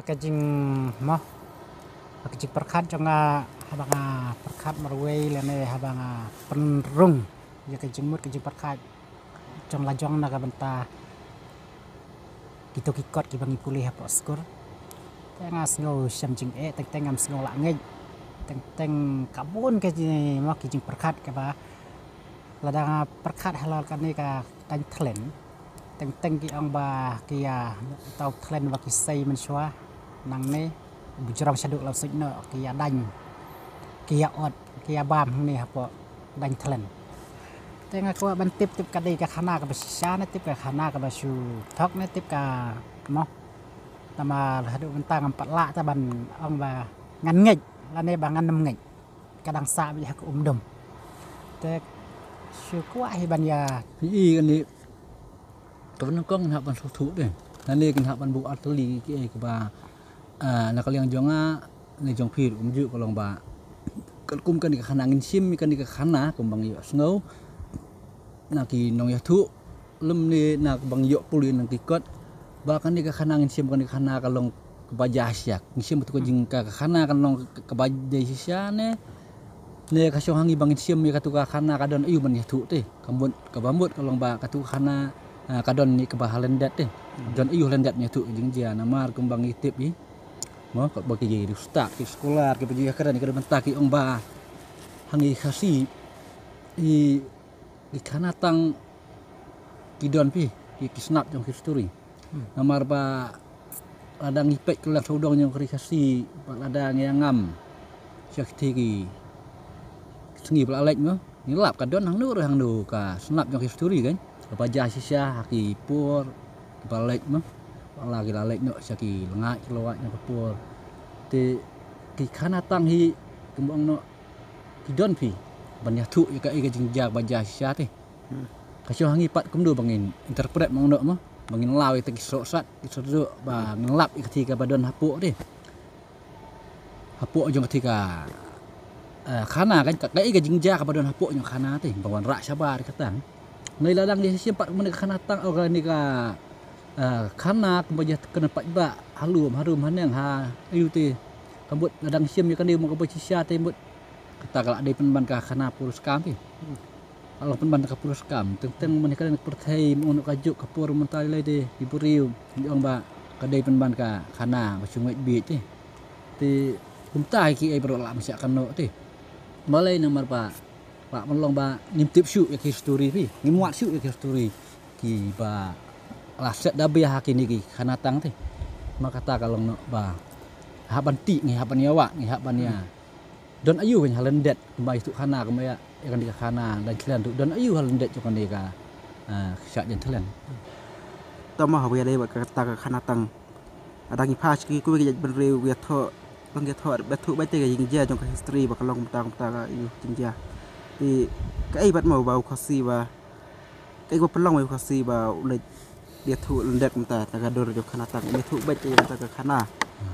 kajing mah kajing perkat jonga habanga perkat marway lene habanga penrung ya kajing mut kajing perkat jong lajong naga benta gitu kikot kibangi pulih apa skor tengah snow samjing teng am snow la ngej teng kabun kajing mah kajing perkat ka ladang perkat halal kan ni ka tan thlen teng ki ang ba kia tau thlen wa ki sei men chwa nang ne bujrang saduk lau sik no kia danh kia ot kia bam ni hapo danh thlen teng ko ban tip ka dei ka khana ka basya na tip ka khana ka basu thok na tip ka mo tama hadu bentang empat la ta ban ang ba ngan ngej la ne ba ngan nem ngej kadang sa bi ka dom te syuk wa hi ban ya i kan niตัวนั้นก็งหับมันทุกเลยนั่นเองหับมันบุกอัตลีกี่ไอ้ก็บ่านักเลี้ยงจงในจงพีดยุก็ลองบ่ากันกุมกันอีกขนาดเงินชิมมีกันอีกขนาดกุมบางอยู่สโนว์นักกีนองยาทุลุ่มนี่นักบางอยู่ปุรินักกีกดบ่ากันอีกขนาดเงินชิมกันอีกขนาดกันลองกบายาเสียกเงินชิมตัวจริงกับขนาดกันลองกบายาเสียเนี่ยข้าชงhangi bangชิมมีกระตุกขนาดกันดอนอยู่มันยาทุติกำบุญกับบำบุญก็ลองบ่ากระตุกขนาดkadon ni ke Halendat deh. Dan iu Halendat nya tu jing dia namar kembang itip ni. Mo kok bagi jadi ustaz ke sekolah ke pergi akaran ni ke bentak ki ong ba. Hangi khasi i kanatang kidon pi ki snap jong history. Namar ba ladang ipek kelang sodong yang kri khasi ladang yang ngam. Syakti ki sengi belalek mo. Ni lap kadon hang nu ka snap jong history kan. Baca sisa haki pur balik mah lagi lalek no saki lengak keluar nya pur ti kanatang hi kembang no kidon pi banyak tu ya kai jingjak baca sisa ti kasih hangi pat kumdu bangin interpret mang no mah bangin lawi te kisok sat kisok ba ngelap ketika badan hapuk ti hapuk jong ketika khana kan kai jingjak badan hapuk nya khana ti bangwan rak sabar katang ngai ladang dia simpat menek kanatang organika kana kembajah kena pat ba harum hanang ha ayu ti kambut ladang sim kan dia mo kabisya te mut kata kala dei penban ka kana puruskam ti kalau penban ka puruskam teng menek kan perthai mo kajuk kapur mental le de diburiu diong ba ka dei penban ka kana basungoi bi ti kumtai ki ai bro la masya kan no ti malai nomor Pak melong ba ngintip syuk ya history pi ngimuat syuk ya history ki ba laset dabe haki ni ki kanatang ti maka kata kalau no ba haban ti ngi haban yawa ngi haban ya don ayu kan Halendat kembali tu kana kembaya ya kan di kana dan klan tu don ayu Halendat tu kan di ka syak jan thlen tama hawe dei ba kata kanatang adangi pas ki ku ge ben rew ge tho bang ge tho betu ba te ge jingja jong ka history ba kalong ta ayu jingja thì cái bắt màu vào khasi và cái có pelong vào khasi và lấy dia thu lendak mta ta gador jo khana tak dia thu baca ta ka khana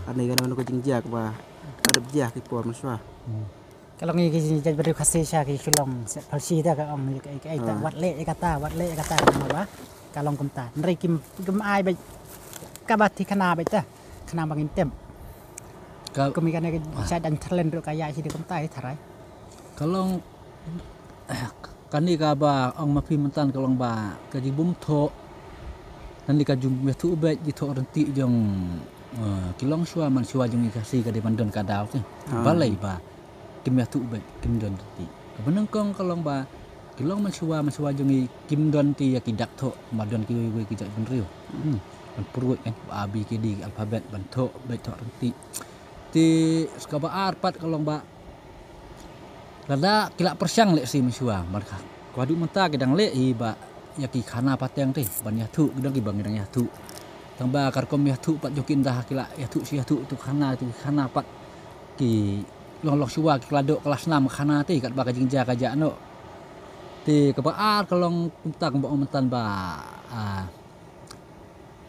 ane kan nó có jingjak và ada bijah ki por maswa kalau ngi jadi beri khasi sya ki sulong palsi ta ka ong cái ta wat le kata nama ba kalong kumta nri kim ai ba ka ba thi khana ba ta khana bangin tem ko mi kan sa dan thlen ro kaya si di kumta ai tharai kalau kan ni ka ba ang mapi mentan kalong ba ka jibum tho nan ni ka jum metu ba ji tho renti jong kilong swa man swa jong ikasi ka de mandon ka daw ti balai ba kim metu ba kim don ti ka beneng kong kalong ba kilong man swa jong kim don ti ya kidak tho madon ki we ki jak ben riu man purut kan abi ki di alfabet ban tho ba tho renti ti ska ba arpat kalong ba lada kila persyang lek si misua marka kuadu menta gedang lek i ba yaki khana pateng ti ban ya thu gedang ki bang gedang ya thu tang ba kar kom ya thu pat jokin dah kila ya thu si ya thu tu khana pat ki long suwa ki kladok kelas 6 khana ti kat ba ka jingja ka ja no ti ka ba ar kalong tang ba mentan ba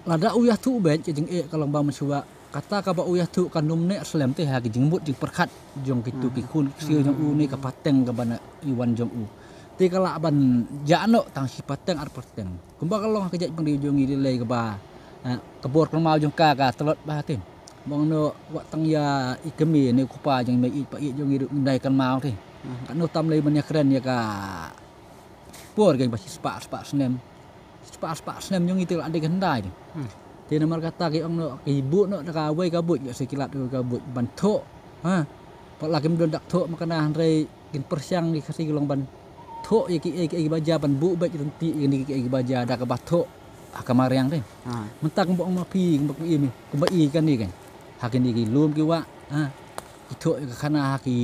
lada uyah thu ben jing e kalong ba misua kata ka ba uyah tu kanum ne slem te ha ki jingbut jing perkhat jong kitu ki kun siu jong u ni ka pateng ka bana iwan jong u ti kala ban jano tang si pateng ar pateng kumba kalong ka jak pang di jong i le ka ba kebor kelmau jong ka telot ba tin mong no wat tang ya ikemi ni kupa jang mai pa i jong hidup ndai kan mau te kan no tam lei ban ya keren ya ka por gen pasti spa snem jong itu ade kan dai te nomor kata ki ong no ibu no ka wei ka but ya sekilat ka but ban tho ha pak lagi mdon dak tho makana rei kin persiang di kasih long ban tho ya ki baja ban bu ba ti ni ki baja da ka ba tho akamariang te mentak mbok mapi mbok i kumba i kan ni kan hakin iki lum ki wa itu kana haki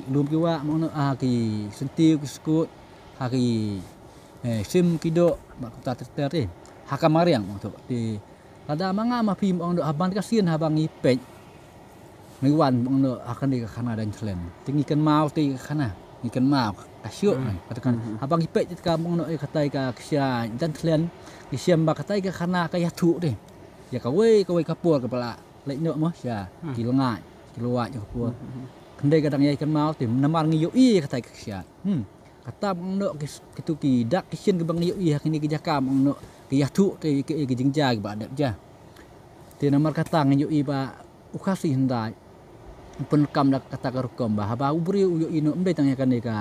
lum ki wa mono haki sentiu ki skut haki sim kido mak ta ter hakamariang untuk di ada manga mapi mong do haban kasian habang ipej mai wan mong do akan di kana dan selen tinggi kan mau ti kana ikan mau kasyuk katakan habang ipej ka mong do katai ka ksia dan selen isiam ba katai ka kana ka yatu deh ya ka we kapur kepala lek no mo sia kilongat kilowatt jo kapur kendai kadang ya ikan mau tim namar ngiyo i katai ka ksia kata mong do kitu ki dak kisin ke bang ngiyo i hakini ki jaka mong do ki yatu te ki jingja ba adap ja ti namar kata ngiyo i ba ukasi hendai pen kam dak kata ka rukom ba haba ubri uyo ino mdai tang ya kan ka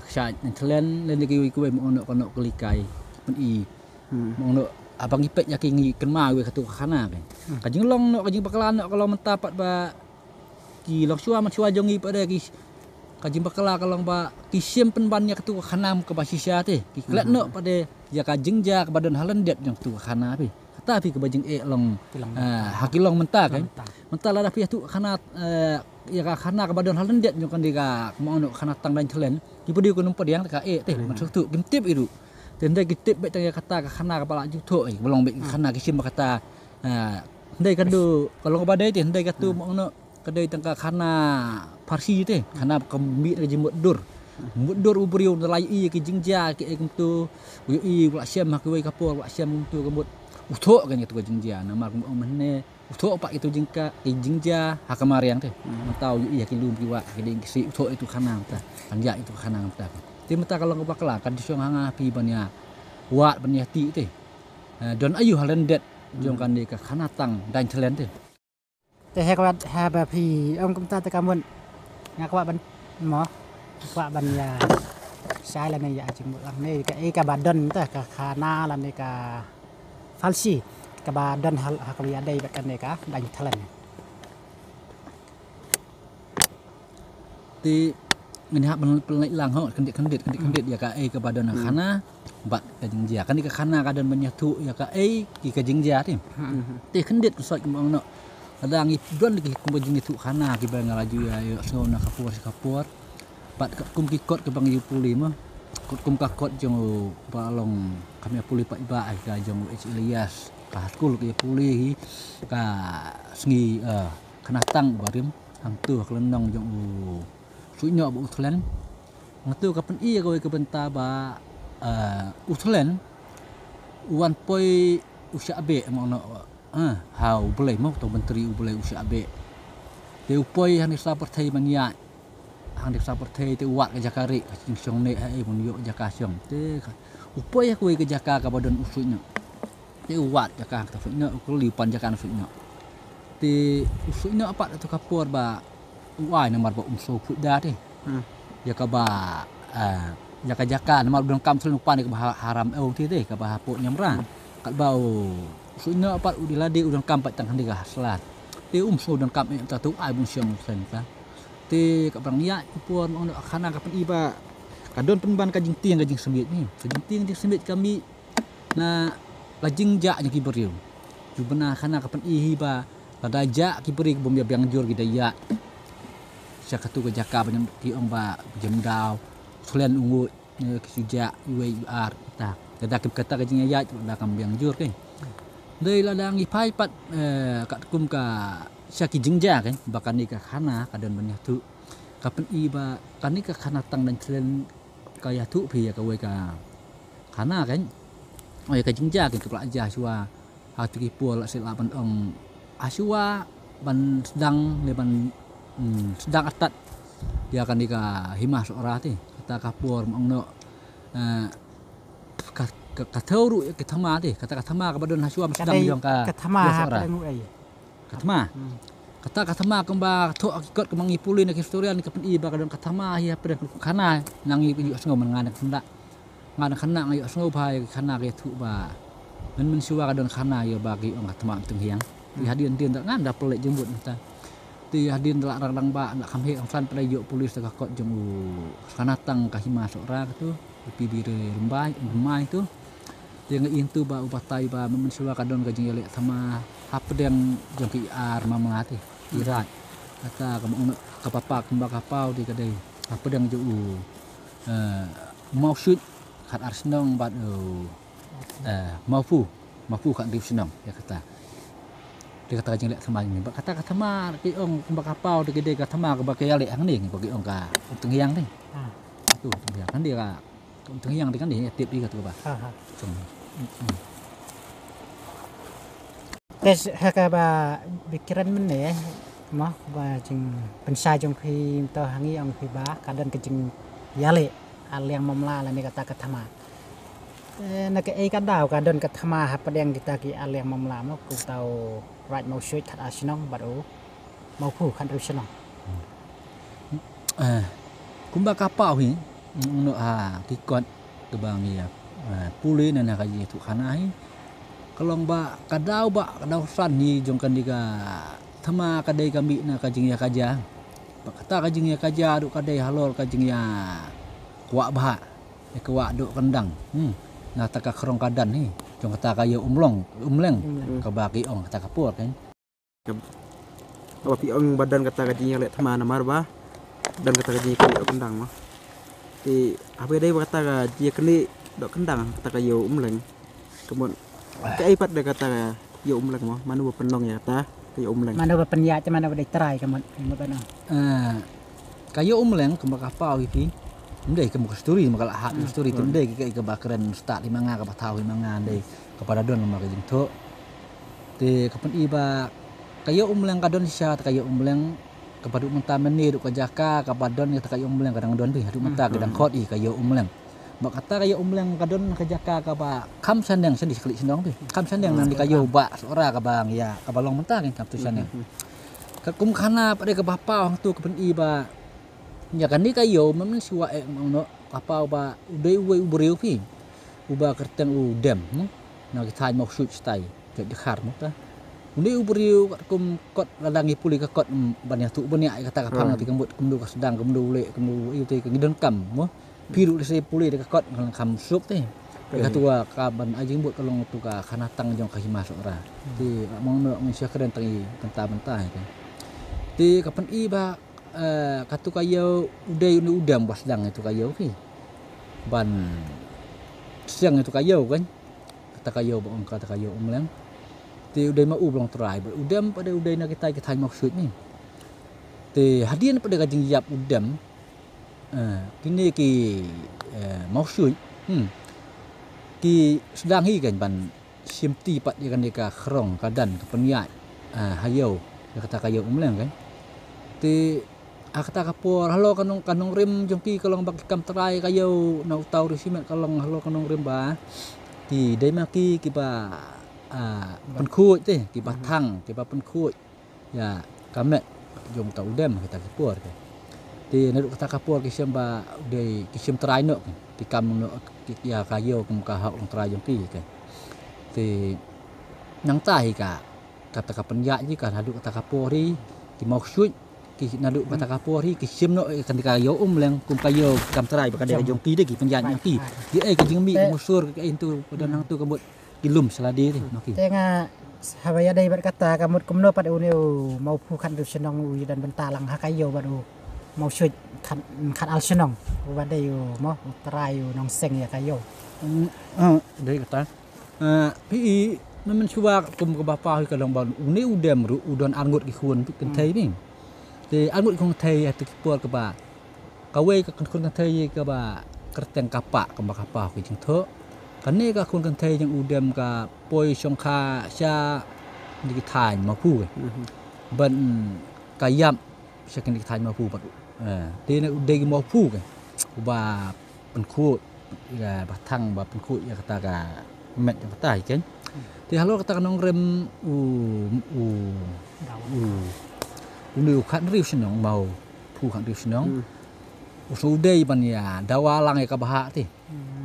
ksia telen len ki kuwe mong do kono kelikai pen i mong no abang ipet yakin ikan mau we katu kana kan kajing long no kajing bakalan no kalau mentapat ba ki long suam jong i pada ki kajing bakala kalau ba ki sim penbannya katu kana ke basisya te ki klet no pada ya kajing ja ke badan halendet yang tu kana pi tapi ke bajing long hakilong mentah kan mentah lah tapi tu kana ya kana ke badan halendet yang kan di ka mau no kana tang dan celen ki pedi ko numpa diang ka te masuk tu gimtip itu tendai kitip bet tanya kata kana kepala jutho belong bet kana kisim kata ndai kandu kalau badai te ndai katu mongno kadai tangka kana parsi te kana kembi gaji mudur ubriu nalai i ki jingja ki tu i wala siam ha ki kapur wala siam tu kembut utho kan itu jingja nama mene utho pak itu jingka jingja ha kamariang te tahu i ki lum ki wa ki si utho itu kana ta anja itu kana ta ti mata kalau ngobakla kan disong hanga pi banya wat banya ti te don ayu halendet jong kan di ka khanatang dan thelen te te he ka ha ba pi ông cũng ta ta kamun nga ka ban mo ka ban ya sai la ne ya chim lang ne ka badan ta ka khana la ne ka falsi ka badan hal ha ka ya dai ba kan ne ka dan thelen ti ngene ha penlek lang ho kendit ya ka ke badan khana bat ka jingja kan di ka khana kadan menyatu ya ka ki ka jingja ti kendit sot mong no ada ngi don ki kum jing itu khana ki bang laju ya yo sona kapur bat kum ki kot ke bang yu puli mah kum ka kot jong balong kami puli pak iba ka jong Ilyas ka skul ki puli ka sengi kanatang barim hang tu kelenong jong suinya bu thlen ngatu kapan iya kowe ke benta ba uthlen wan poi usya be mono hau boleh mau to menteri boleh usya be te upoi han desa perthai mania han desa perthai te wat ke jakari jing song ne mun yo jaka song te upoi kowe ke jaka ka badan usunya te wat jaka ta funya ko lipan jaka funya te usunya apa tu kapur ba wai namar ba umso fuda te ya ka ba jaka namar udang kam selupan ke haram ti te ka ba hapo nyamra kat bau suina apa udilade udang kam pat tang handi ka selat te umso udang kam ta tu ai bung siang sen ta te ka bang ya pun ono khana ka pen iba kadon penban ka jing tiang ka jing semit ni jing tiang jing semit kami na la jing ja nya ki beriu jubna khana ka pen iba kada ja ki beri bom ya biang jur kita ya sakatu ke jaka banyak ki ong ba jemdau selen ungu ki suja UR ta kada kata ka jing ya da kam biang jur ke dei ladang i pai pat kat kum ka syaki jingja kan bakan ni ka khana kadan banyak tu kapen iba kan ni ka khana tang dan tren kaya tu pi ka we ka khana kan oi ka jingja kan ka aja suwa ha tu ki pol la sel ban ong asua ban sedang le ban sedang atat dia kan di ka himah seorang ti kata kapur mong no ka thau ru ke thama te kata thama ka badon hasua sedang jong ka thama ha ka ngu ai katama kata katama kemba to akikot kemang ipuli nak historian ni kapen iba kadon katama ya pedang kana nang yu asngo mengan kenda ngana kana ngayu asngo bai kana ke thu ba men siwa kadon kana ya bagi ong katama tung hiang ti hadin tin tak ngan dapel lek jembut ta ti hadin la rang ba nak kamhe ong san pada yu polis tak kot jemu kana tang kahima sora tu pi bire rembai tu yang itu ba upatai ba men siwa kadon gajing lek sama pedang jong ar mama ti irat kata kamu kapapak kembak kapau di kedai apa yang jauh mau shoot kat arsenal bat mau kat di senang ya kata dia kata jeng lek sama ni kata mar ki ong kembak kapau di kedai kata mar ke bagai lek hang ni bagi ong ka untung hiang ni tu untung hiang kan dia ka untung hiang dia kan dia tip dia kata ba tes hakaba pikiran men ya mah ba jing pensa jong phi to hangi ong phi ba kadan ke jing yale aliang mamla la ni kata katama na ke ai kadau kadon katama ha padang ditaki aliang mamla mo ku tau right mau shoot khat asinong baru mau pu kan rusinong kumba kapau hi no kikot ke bang ya puli na ka ji tu khana hi kalong ba kadau san ni jong kan diga thama kadai kami na kajing ya kaja kata kajing ya kaja duk kadai halol kajing ya kuak bah ke kuak duk kendang na taka kerong kadan ni jong kata kaya umleng ka bagi ong kata kapur kan apa pi ong badan kata kajing lek thama na mar ba dan kata kajing kali kendang mah ti apa dai kata kajing kali dok kendang kata kaya umleng kemudian cái bắt được kata ya umleng mah mana penong ya kata kayak umleng mana ba penya ca mana ba dai trai ka mo ba no kayo umleng ke kapau iki ndai ke muka story makal hat story tu ndai ke bakran start 5 nga ka batau 5 nga ndai kepada don maka jing tho te kapan iba kayo umleng kadon sya kayo umleng kepada menta meni duk jaka kapadon ya kayo umleng kadang don pi duk menta kadang khot i kayo umleng bak kata kayo umleng kadon kejaka ka ba kam sandeng sedih kali sendong pi kam sandeng nang di kayo ba sora ka bang ya ka balong menta kan kam tu sandeng ka kum khana pada ka bapa hang tu ka pen iba nya kan ni kayo men siwa no kapau ba udai we ubreu pi uba kerteng udem na ki thai mok shoot stay ke di khar mo ta udai ubreu kum kot ladangi puli ka kot banyak tu banyak kata ka phang ti kembut kumdu ka sedang kumdu le kumdu iu ti ka ngidon kam mo piru di puli de kot kam sup teh ka tua ka ban ajing buat kalong tu ka kanatang jong ka hima sora ti mong no ngisya keren tangi benta-benta kan ti kapan iba katu kayo udai udam bas dang itu kayo ki ban siang itu kayo kan kata kayo bang kata kayo umleng ti udai mau belum try udam pada udai na kita maksud ni ti hadian pada kajing yap udam kini ki maksud ki sedang hi kan ban simti pat dia kan deka khrong kadan kepeniat hayo kata kayo umleng kan ti kata kapor halo kanong rim jongki kalong bak kam trai kayo na utau risimet kalong halo kanong rim ba ti dai maki ki ba pen khuj te ki ba thang ki ba pen khuj ya kamet jong tau dem kita kapor ke ti naduk kata kapor ki samba dei ki sim trai no ti kam no ya kayo kum ka hak long trai jongki ke ti nang tai ka kata kapenyak ji kan haduk kata kapori ki maksud ki naduk kata kapori ki sim no kan kayo umleng kum kayo kam trai bakade jongki de ki penyak ki di ka jingmi musur ke itu pada nang tu kebut kilum seladi ti maki tenga habaya dai berkata kamut kumno pada uneu mau pukan du senong dan bentalang hakayo baru mau shoot kan al senong bade yo mo trai yo nong seng ya kayo dai kata pi men cuba kum ke bapa ke long ban uni udem ru udon angut ki khun kan thai ni te angut kong thai ati por ke ba kawe ka kun kan thai ke ba kerteng kapa ke ba kapa ki jing tho kan ni ka kun kan thai jang udem ka poi song kha sha di thai ma pu ban kayam sha kan di thai ma pu ba te na udai ki ma pu ke ba pen khu ya ba thang ba pen khu ya kata ka met yang kata kan Ti halo kata kanong rem unu kan riu senong mau pu kan riu senong usudei ban ya dawalang ya kabaha ti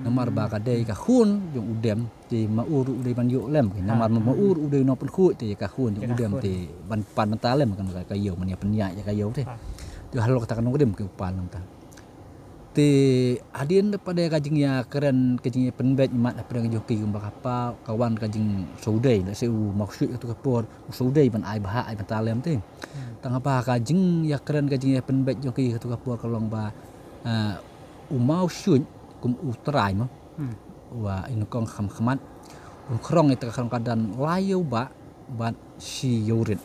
namar ba ka dei ka khun yung udem ti mauru udei ban yo lem namar mauru udei no pen khu ti ka khun yung udem ti ban pan talem kan ka yo man ya penya ya ka yo ti ti halo kata kanong rem ke upan ta ti adin pada kajing ya keren kajing ya penbet mat pada joki gumba kapal kawan kajing saudai la seu maksud tu kapor saudai ban ai baha ai talem ti tang apa kajing ya keren kajing ya penbet joki tu kapor kalong ba umau syun kum utrai mo wa inukong khamat krong itu kan kadan layu ba ban si yurit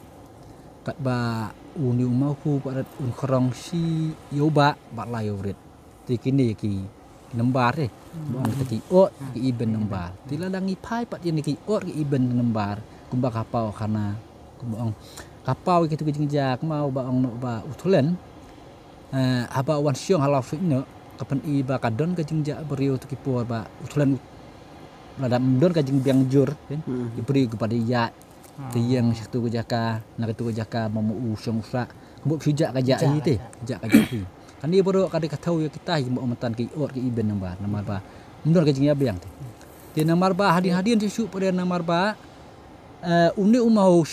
kat ba uni umau pu parat krong si yoba ba layu rit ti kini ki nembar bong ki ot ki iben nembar ti ladangi pai pat yen ki ot ki iben nembar kumba kapau kana kumbang kapau ki tu jingjak mau ba ong no ba utulen aba wan syong halau fitno kapan i ba kadon ka jingjak beriu tu ki po ba utulen ladam don ka jing biang jur kan diberi kepada ya ti yang satu jaka nak tu jaka mau usong usa mbok sijak ka jai ti jak ka jai kan dia baru kada katau ya kita mau mentan ki or ki iben nambar namar ba mundur ka jingya biang ti namar ba hadin su pada namar ba uni umau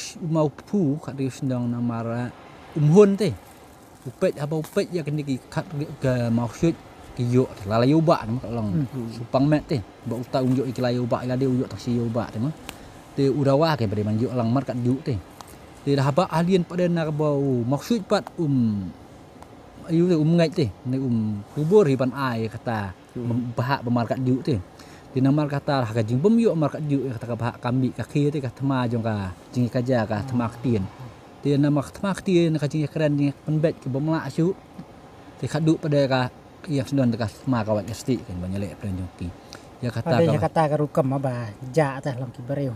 pu ka dia sendang namar umhun te upet apa upet ya kini ki kat ke maksud ki yo lalayu ba nama kalong supang met te ba uta unjuk ki layu ba ila dia unjuk taksi yo ba te mah te urawa ke pada manjuk lang mar kat ju te ti dah ba alien pada nak bau maksud pat ayu ngai te ne kubur hiban ai kata bahak bemarkat ju te di namar kata ka jing bom yo markat ju kata ka bahak kambi ka khi te ka thama jong ka jing kaja ka thama ktien ti nama thama ktien ka jing keren jing penbet ke bom la su ti khadu pada ka yang sedon ka thama kawat esti kan banyale plan joki ya kata ka rukam ba ja teh long ki bereu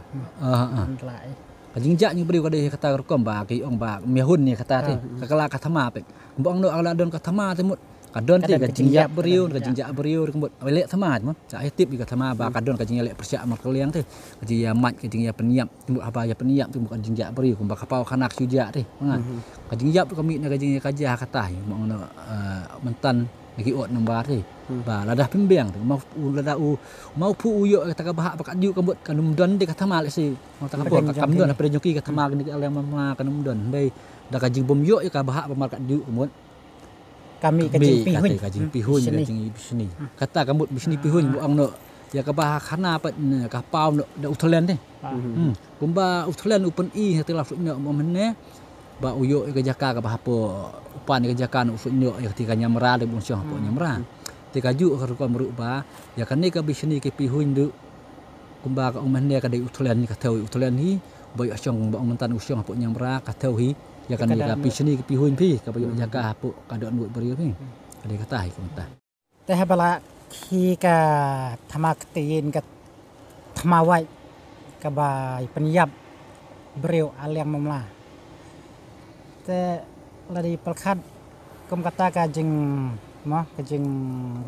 kajing jak nyu beriu kada kata rukom ba ki ong ba mehun ni kata ti kakala kathama pe mbong no ala don kathama te mut kadon ti kajing jak beriu kembut lek thama ma sa tip di kathama ba kadon kajing lek persyak mar kaliang te kajing ya mat kajing ya peniap tu apa ya peniap tu kajing jak beriu kumba kapau kanak sujak te kajing jak kami na kajing kajah kata mbong no mentan lagi ot nambar te ba ladah pembiang tu mau pu uyo kata ka bahak pakat ju kembut kanum don de kathama lek si mau tak kapor kam don apa joki kathama ni ala mama kanum don bai da kajing bom yo ka bahak pamarkat ju kembut kami kajing pihun kajing bisni kata kambut bisni pihun bu ang no ya ka bahak khana pat kapau no da utulen te kumba utulen upen i telah no momene ba uyo ka jaka ka bahapo upan ka jaka no usnyo ya ketika nyamra de bonsyo po nyamra ti kaju ka ko meru ba ya kan ni ka bisni ke pihun du kumba ka umene ka de utulen ni ka tau utulen hi boy asyong ba mentan usyong po nyamra ka tau hi ya kan ni ka bisni ke pihun pi ka boy jaka po ka don buat beriu pi ka de kata hi kumta teh bala ki ka thamak tin ka thamawai ka ba penyap bereu aliang mamla te lari pelkat kum kata ka jing ma ka jing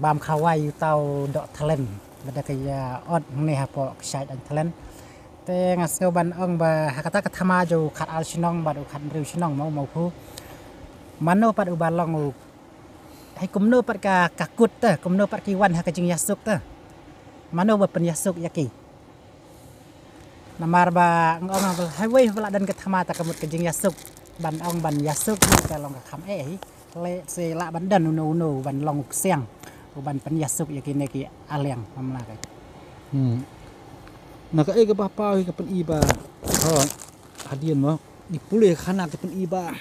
bam khawai yu tau dok thalen bada ka ya ot ne ha po ksai dan thalen te ngas no ban ong ba kata ka thama jo khat al sinong ba do khat riu sinong mau pu mano pat u balong hai kum no pat ka kut ta kum no pat ki wan ha ka jing yasuk ta mano ba pen yasuk yaki namar ba ngong hai wei bala dan ka thama ta kamut ka jing yasuk ban ong ban yasuk ka long ka kham le se la ban dan no ban long siang ban pen yasuk yaki ne ki aliang mamla ka maka ka bapa ka pen iba hadian mo ni pule khana ka pen iba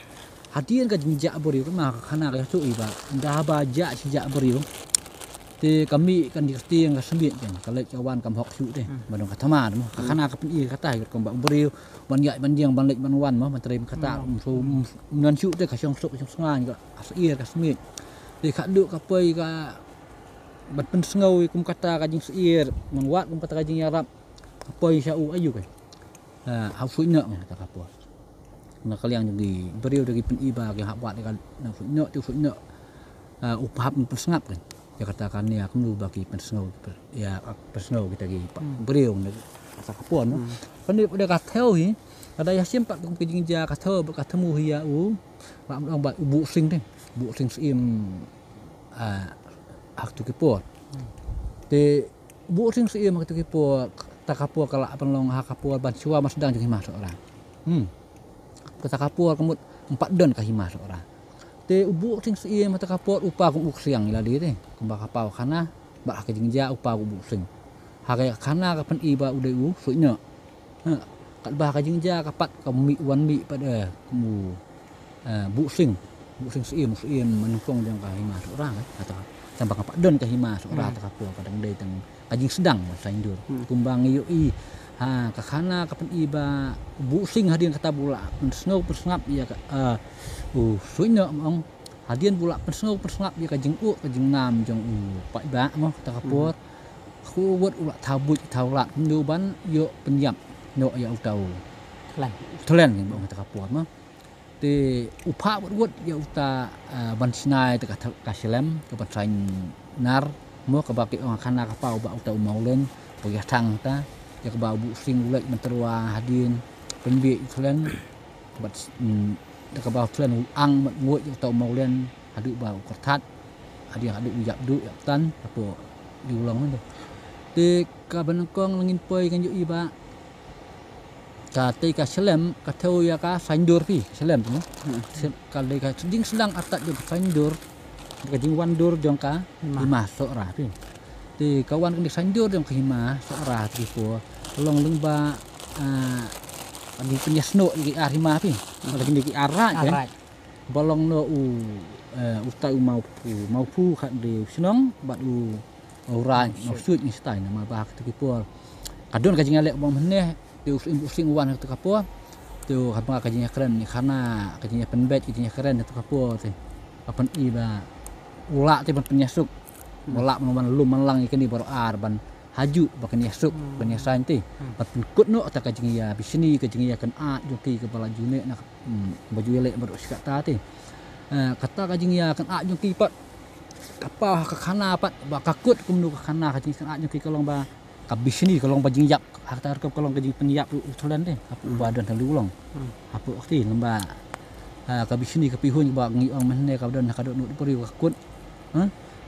hadian ka jingjak beriu ma khana ka su iba dah ba ja sejak beriu ti kami kan dikti yang sembit kan kalau cawan kam hok su deh badong kathama mo khana ka pen i kata ka ba beriu ban ya ban diang ban lek ban wan mo menteri kata nan su te ka syong sok syong sngan ka asir ka sembit ti khadu ka poi ka ban pen sngau kum kata ka jing sir menwat kum kata ka jing yarap poi syau ayu ka au su nya kata ka po na kaliang jadi beriu dari pen i ba ka hak wat ka na su nya tu su nya upahap pen sngap kan ya katakan ni aku lu bagi persno ya persno kita gi beriung kata kapon kan dia katel hi ada ya sempat kum kijing ja katel berkatemu hiya lam dong ba bu sing deh bu sing sim hak tu kipot te bu sing sim hak tu kipot ta kapur kala penlong hak kapur ban siwa mas sedang jeung himah seorang kata kapur kemut 4 don ka himah seorang te ubu sing sim mata kapur upa kum siang ila dia teh kum ba kapau kana ba kijing ja upa ubu sing hak kana kapan iba udah sunya kat bah kajing ja kapat kami wan mi pada kamu bu sing sim menungkong jang ka hima seorang atau sampai kapak don ka hima seorang atau kapur kadang day tang kajing sedang bahasa Indur kumbang yoi ka kana kapan iba bu sing hadian kata bula pensnau persngap ya sunya mong hadian bula pensnau persngap ya kajing nam jang pak ba mo kata kapur khu buat ulah tabut taulat nyoban yo penyap no ya utau thlen ni bang ta kapur mah te upa buat ya uta ban sinai te ka selem ke ban nar mo ka baki kana ka pau ba uta maulen poya tang ta ya ka bau bu sing ulek menterwa hadin penbi thlen bat ka bau thlen ang mat nguat ya uta maulen adu bau kertat adu yak du yak tan apa diulang tu te ka banangkong langin poi kan yu iba ka te ka selem ka thau ya ka sandur pi selem tu ka le ka ding sedang atat jo sandur ka ding wandur jong ka hima sok ra pi te kawan kan sandur jong ka hima sok ra ti po long leng ba di penyasno di hima pi lagi di ara kan bolong no utai mau pu kan di senong bat orang maksud ni style nama bah tu kipol kadon kajing alek bang meneh tu using wan tu kapol tu apa kajing keren ni kana kajing penbet kajing keren tu kapol tu apan iba ulak tu penyasuk ulak menuman lum melang ikan di baru ban haju bakan yasuk penyasan tu pat kut no ta kajing ya bisni kajing ya kan joki kepala june nak baju elek baru sikata tu kata kajing ya kan joki pat apa ka kana pat ba kakut kumnu ka kana ka jing sangat nyuki kolong ba kabis ni kolong ba jingjak harta harkap kolong ka jing penyap utulan deh apa badan halu long apa okti lamba kabis ni ka pihun ba ngi ong menne ka don ka do nu puri kakut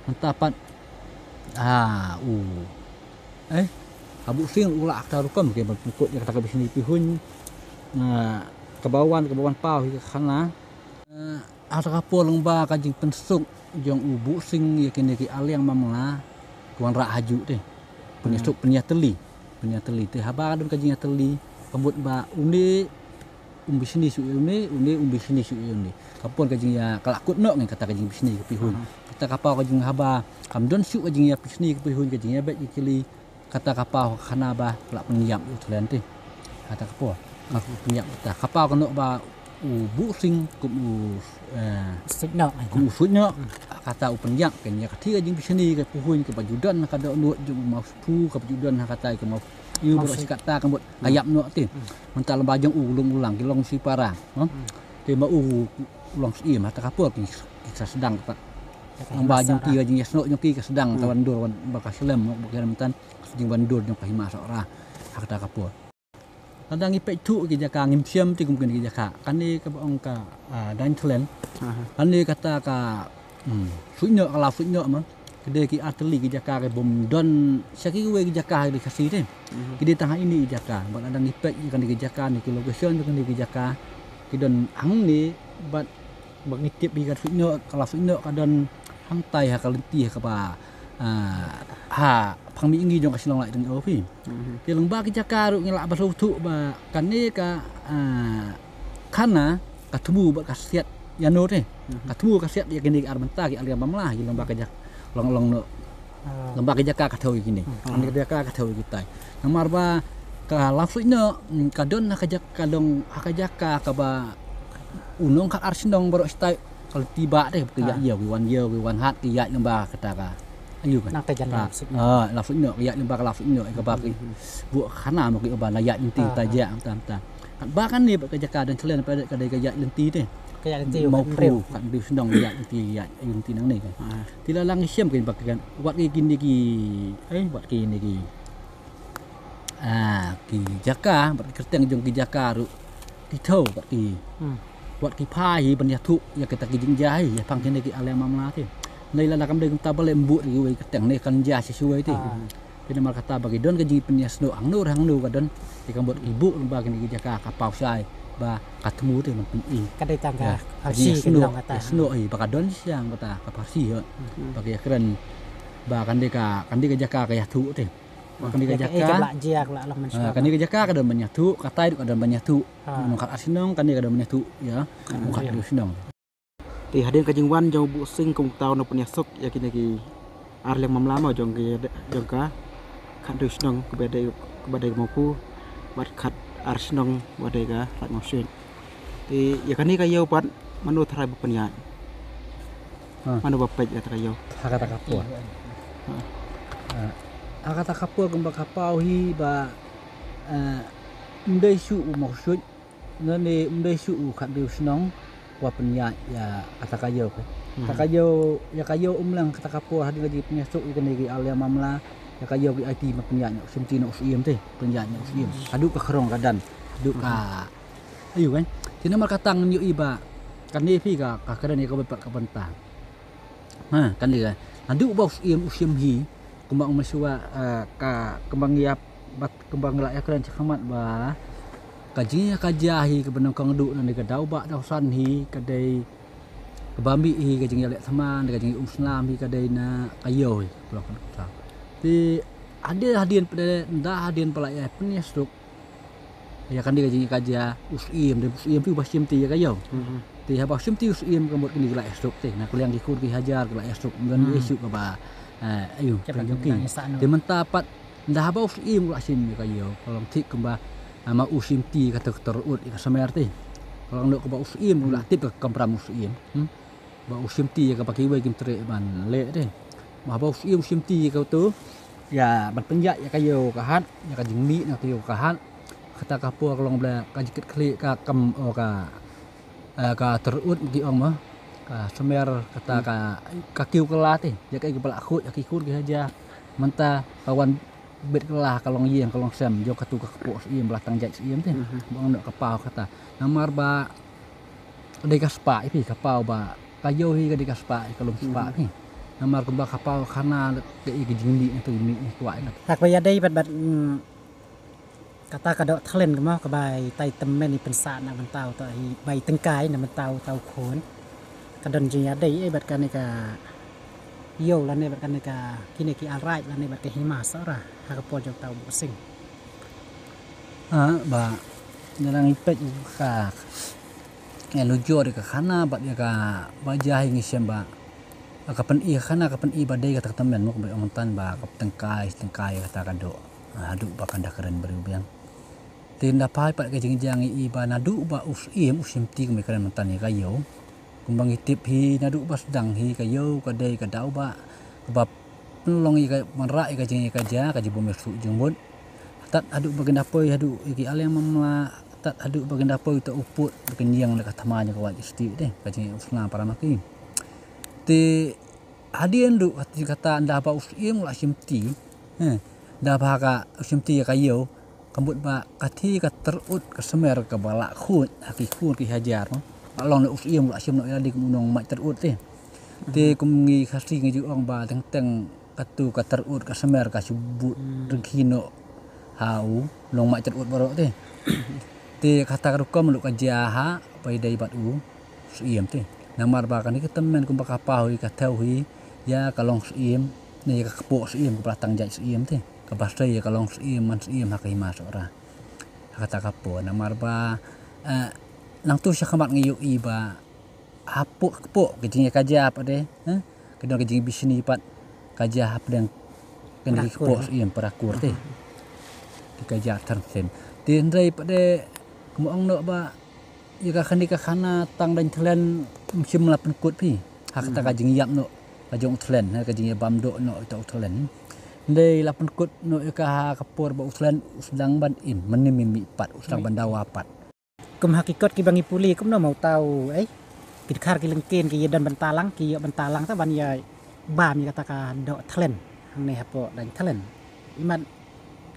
mentapat abu sing ula akta rukam ke bakut ya kata kabis ni pihun kebawan pau ka kana ada kapur lomba kajing pensuk jong ubu sing ya kini ki aliang mamla kuan ra haju teh penyesuk penyateli teh haba don kajing teli pembut ba undi umbisni su undi umbisni su undi kapur kajing ya kalakut no ngai kata kajing bisni ke pihun kata kapau kajing haba kamdon su kajing ya bisni ke pihun kajing ya bet ikili kata kapau khana ba lak penyap utulan teh kata kapur penyap kata kapau kena ba bu sing kum sunya kata upenyak kan ya ketiga jing bisni ke puhun ke bajudan kada nuat jung mau pu ke bajudan kata ke mau iu bro kata kan buat ayap nuat ti mental bajang ulang kilong si parang te mau ulang si mata kapur kita sedang pak bajang ti jing yasno nyoki ke sedang tawan dur bakas lem bakiran mentan jing bandur jong kahima sora kata kapur kadang ipek tu ke jaka ngimsiam ti mungkin ke jaka kan ni ka bang ka dan thlen kan ni kata ka sunya kalau sunya mah kede ki ateli ke jaka ke bom don saki we ke jaka di kasih teh kede tangah ini jaka ban ada ipek kan di jaka ni ke location kan di jaka kidon hang ni bat bak nitip di sunya kalau sunya kadon hang tai ha kalenti ka ba phang mi ngi jong ka silong lai teng ofi ke long ba ki jaka ru ngelak basu tu ba kan ni ka kana ka tubu ba kasiat yano teh ka tubu kasiat ya gini arbenta ki aliam mamlah ki long ba ka jak long no long ba ki jaka ka thau gini kan ki jaka ka thau kita namar ba ka lafsunya ka don ka jaka dong ka jaka ka ba unong ka arsinong baru stai kalau tiba deh ke ya wan hat ki ya long ba kata ka ayu kan nak tajan lafut nyok ya limba lafut nyok ke baki bu khana mo ki ba layak inti taja tam kan bahkan ni kerja kadan selain pada kadai kerja lenti teh kayak lenti mau pro kan di sedang ya inti nang ni kan tilalang siam kan bakikan buat ki gini ki buat ki ni ki ki jaka bat kerteng jong ki jaka ru ki thau bat ki wat ki phai ban ya thu ya kita ki jingjai ya phang kene ki ale mamla te nei la kam de ta bale mbu ri we kerteng ne kan ja sesuai te pina mar kata bagi don ka ji penyas no ang nu ka don ki kam bot ibu ba kene ki jaka ka pau sai ba ketemu te man pen Kadai tangga ya harsi kan dong kata. sno ai ba ka don siang kata ka parsi ho bagi keren ba kan de ka jaka ka ya thu te kan de ka Jaka jaka lak jiak lak lah mensuap. kan ka jaka ka don banyak thu katai ka don banyak thu nongkat asinong kan ka don banyak thu ya nongkat asinong Thì hadirin kajing wan jong bu sing kong tau no punya sok yakin lagi arleng mamlama jong ka kan dus nong kepada mampu bat khat arsnong wadai ka lat ngosin. Thì yakan ni kayo pat manu tharai bupenyan. Manu bapet ya kayo. hakata kapua hakata kapua kembang kapau hi ba ndai su maksud nane ndai su khat dus nong wa penya ya kata kayo ke kata kayo ya kayo umlang kata kapua hadi gaji penyesuk ikan lagi alia mamla ya kayo ki IT ma penya nya simti no usim te penya nya usim adu ka khrong kadan adu ka ayu kan tina mar katang yu iba kan ni phi ka kadan ni ka bepat ka bentang kan dia adu ba usim hi kembang masua ka kembang yap bat kembang la ya kran cakamat ba kajinya kajahi ke benang kang duk nan ke dau ba dau san hi kadai ke bambi hi kajing ya lek teman kajing Islam hi kadai na kayo hi pulang kan ti ada hadian pada nda hadian pala ya penyesuk ya kan dia kajing kaja usim dan usim tu basim ti ya kayo ti ha basim ti usim kambot kini la esuk ti na kuliang di kur ki hajar la esuk ngan esuk ka ba ayu kan joki ti mentapat nda ha ba usim la sim kayo kalau tik kemba ama usim ti kata terut ka samer ti kalau ndok ka ba usim la tip ka kampram usim ba usim ti ka pakai we kim tre ban le te ma ba usim ti ka tu ya ban penja ya kayo ka hat ya ka jingmi na tu ka hat kata ka pu kalau bla ka jikit kli ka kam o ka terut ki ong ma ka samer kata ka kiu kala ti ya ka kepala khut ya ki khut ki haja menta kawan bet kelah kalong yeng kalong sem jo katu ka kapok iem belah tangjai iem teh bang nak kapau kata namar ba de kaspa ipi kapau ba kayo hi ka de kaspa kalong spa ni namar ka ba kapau khana ke i jingdi tu mi kuai na Tak payah dai bat kata kadok thlen ke mau ke bai tai temen ni pensa nak mentau ta hi bai tengkai nak mentau tau khon kadon jing dai ai bat kan ni ka yo la ne bat kan ni ka kini ki alright la ne bat ke hima sara ha ka po jong tau bu sing ba narang ipet ka lu jo de ka khana bat ya ka ba jai ngi sem ba kapan i khana kapan i badai ka temen mo ba ontan ba kap tengkai kata kado adu ba kan keren berubang tinda pai pat ke jing i ba nadu ba usim ti me keren ontan ni kayo kumbang itip hi nadu ba sedang hi kayo kadai ka dau ba bab nolong i ka manra i ka jing ka ja ka jibo mesu jungbut tat adu baginda poi adu iki alem mamla tat adu baginda poi to uput bekenyang le ka tamanya ka wajib sti de ka jing usna para maki ti hadian du kata anda ba usim la simti da ba ka simti kayo kambut ba kati ka terut ka semer ka bala khut haki khut ki hajar no long le usim la sim no ya di munong mai terut te kumngi khasi ngi ong ba teng katu ka terut ka semer ka subut regino hau long mai terut barok te kata rukom lu ka jaha pai dai bat u sim te namar ba kan ki temen kum ba kapau ka thau hi ya kalong sim ni ka kapok sim ka tang jai sim te ka basai ya kalong sim man sim ha kai ma sora kata kapo namar ba nang tu syakamat ngi i ba apuk kapok kejing kaja apa de kedong kejing bisni pat kaja hap deng kan ki kapok sim perakur te dikaja tersen tindrai pade kumuang no ba ika khani ka khana tang dan thlen sim la pen kut pi hak ta ka jing yap no ka jong thlen ha ka jing bam do no to thlen dei la pen kut no ika ha kapur ba thlen usdang ban im meni mi pat usdang ban dawa pat kum hakikat ki bangi puli kum no mau tau kit khar ki lengken ki dan bentalang ki bentalang ta ban ya ba mi kata ka do thlen hang ne hapo dan thlen iman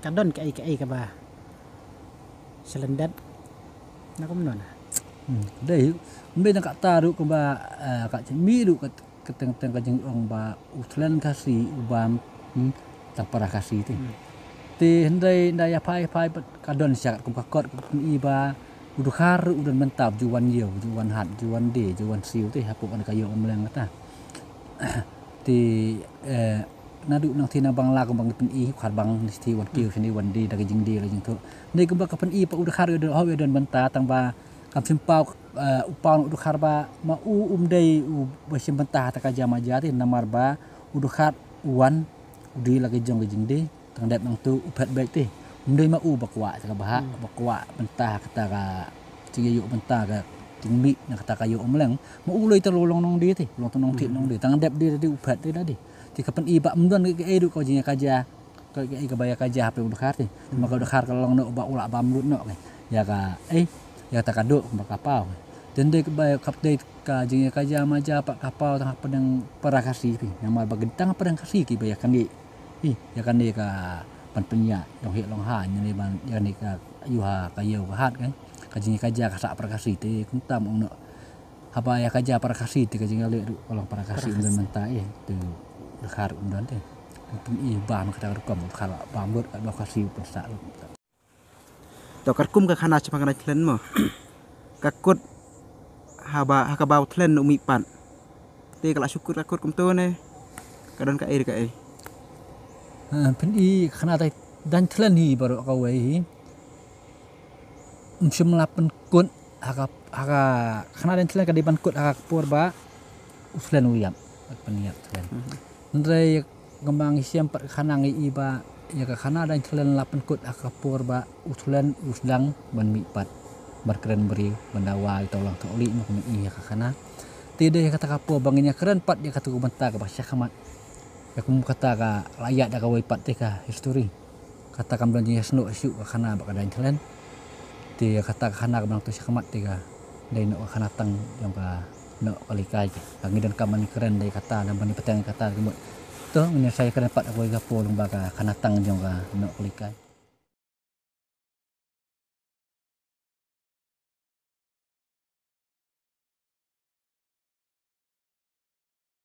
kadon ka ai ka ba selendet nó cũng ngon đây bây giờ kata ru ko ba ka mi ru ka teng ka jeng ong ba utlen kasi ubam tak para kasi ti hendai ndaya pai ka don syak ko ka kot iba udu khar udan mentab juwan yew juwan hat juwan de juwan siu ti hapu an kayo omleng ta ti nadu nang thina bangla ko bang pen i khar bang nisti wan kiu sini wan di daga jing di la jing to nei ko ba ka pen i pa udu khar udan ho udan benta tang ba kam simpau upang udu khar ba ma dei ba sim benta ta ka jama jati namar ba udu khar wan udi lagi jong jing di tang dep nang tu upet baik ti dei ma bakwa ta ba bakwa benta kata ka ciyu benta ka tingmi na kata kayo omleng ma uloi terlolong nong di ti long nong ti nong di tang dep di upet ti dah di ti kapan iba mdon ke edu ko jinya kaja ko ke baya kaja hape udu khar ti maka udu khar kalong no ba ula ba mlut no ya ka ya tak kaduk ba kapau dan de baya kapte ka jinya kaja maja pak kapau tang pedang parakasi pi nama bagentang pedang kasi ki baya kan di ya kan di ka pan penya dong he long ha ni ban ya ni ka yuha kayo hat kan kajinya kaja ka sak parakasi ti kuntam ong no apa ya kaja parakasi ti kajinya le kolong parakasi dan menta tu khar undan te pun i ba ma kata kom khar ba mut ka lokasi persa to karkum ka khana chapang na thlen mo kakut hakabau thlen umi pan te kala syukur kakut kum to ne kadon ka ka pen i khana tai dan thlen hi baru ka wei lapan kun haka khana dan thlen ka di ban kut haka pur ba uslen uyam peniat thlen ndrei gembang siam pat khanang iba ya ka khana dan thlen lapan kut haka pur ba uslen uslang ban mi pat berkeren beri bandawa tolong toli mo kung iya ka khana tidak ya kata kapo banginya keren pat dia kata benta ka basya kamat ya kum kata ka layak da ka wai pat te ka history kata kam dan nya snu syu ka khana ba ka dan thlen ti kata khana ka bang tu kamat te ka dai no khana tang yang ka no kalikai bangi dan kaman keren dai kata dan bani petang kata kemut to nya saya keren pat ka wai gapo long ba ka khana tang jong ka no kalikai